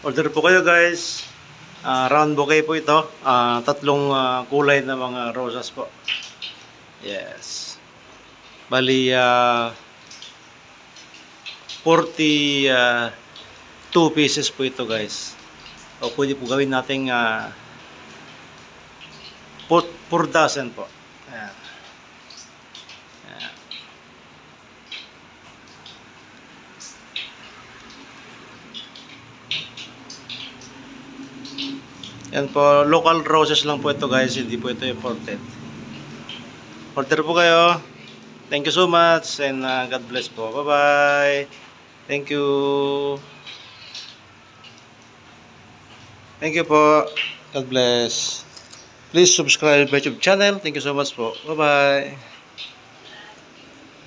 Order po kayo guys. Round bouquet po ito. Tatlong kulay na mga rosas po. Yes. Bali 42 pieces po ito guys. O pwede po gawin nating 4 dozen po. Ayan. Ayan. Yan po, local roses lang po ito guys, hindi po ito imported. Order po kayo. Thank you so much and God bless po. Bye bye. Thank you. Thank you po. God bless. Please subscribe my YouTube channel. Thank you so much po. Bye bye.